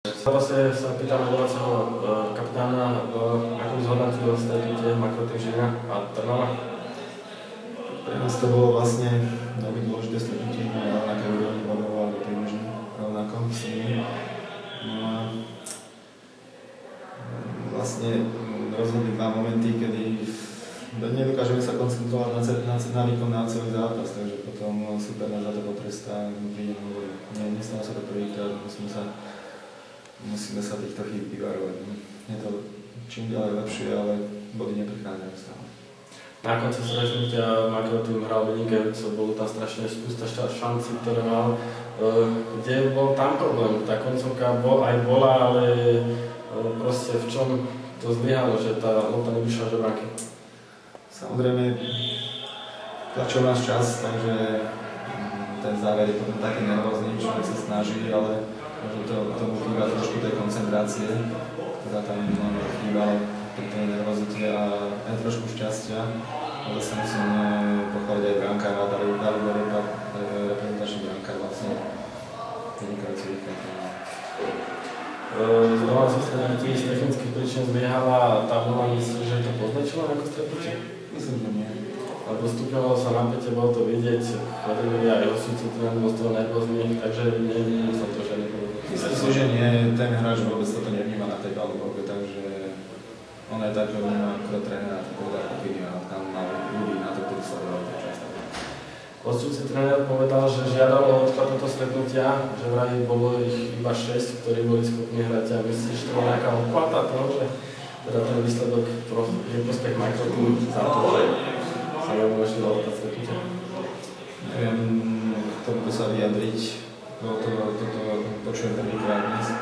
Vlastne sa pýtam domáceho kapitána, ako zhodnotil stretnutie Makrotým Žilina a Trnava? Pre nás to bolo vlastne veľmi dôležité stretnutie na rovnaké úrovni bodov alebo približne rovnako s nimi. No a vlastne rozhodli dva momenty, kedy nedokážeme sa koncentrovať na výkon na celý zápas, takže potom super nás za to potrestá, príde na boj. Nestalo sa to prvýkrát, musíme sa týchto chýb vyvarovať. Je to čím ďalej lepšie, ale body neprichádzajú stále. Na konci stretnutia Makrotým hral vynikajúco, bolo tam strašne spústa šancí, ktoré mal. Kde bol tam problém? Tá koncovka bola, ale proste v čom to zlyhalo, že tá lopta nevyšla do bránky? Samozrejme, tlačil náš čas, takže ten záver je potom taký nervózny, človek sa snaží, ale možno tomu chýba trošku tej koncentrácie, ktorá tam chýbala pri tej nervozite a aj trošku šťastia. Ale sa musím pochváliť aj brankára, dali reprezentačný brankár vlastne vynikajúci výkon. Znova zo stretnutí z technických príčin zlyhala tá vlna, myslíš, že to poznačilo ako stretnutie? Myslím, že nie. Lebo stupňovalo sa napätie, bolo to vidieť, chodili aj hostujúci tréner bol z toho nervózny, takže nemyslel to, že nepovedal. Myslím si, že nie, ten hráč vôbec toto nevníma na tej palubovke, takže on aj tak vníma ako trénera, tak povedal pokyny a tam mal ľudí na to, ktorí sledovali to často. Hostujúci tréner povedal, že žiadal o odklad toto stretnutia, že vraj bolo ich iba 6, ktorí boli schopní hrať a myslíš, že to bola nejaká odplata toho, že teda ten výsledok je prospech Makrotým za to, že sa neumožnilo odklad stretnutia? Neviem, k tomu sa vyjadriť, toto počujem prvýkrát dnes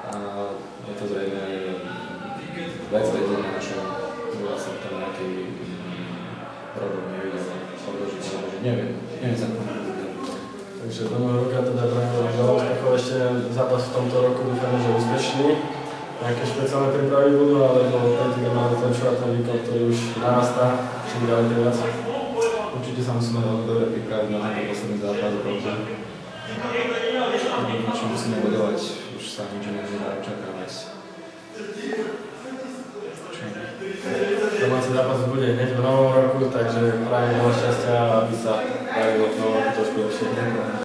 a je to zrejme vec vedenia našeho, že som tam nejaký problém nevidel, že neviem sa k tomu vyjadriť. Takže do môjho roka teda prejme veľa úspechov, ešte zápas v tomto roku dúfame, že úspešný. Nejaké špeciálne prípravy budú, alebo tento máme zlepšovať ten výkon, ktorý už narastá, čím ďalej tým viac. Určite sa musíme veľmi dobre pripraviť na tento posledný zápas, pretože čo musíme bodovať, už sa nič nedá očakávať. Domáci zápas bude hneď v novom roku, takže prajem veľa šťastia, aby sa pravilo v novom roku trošku lepšie.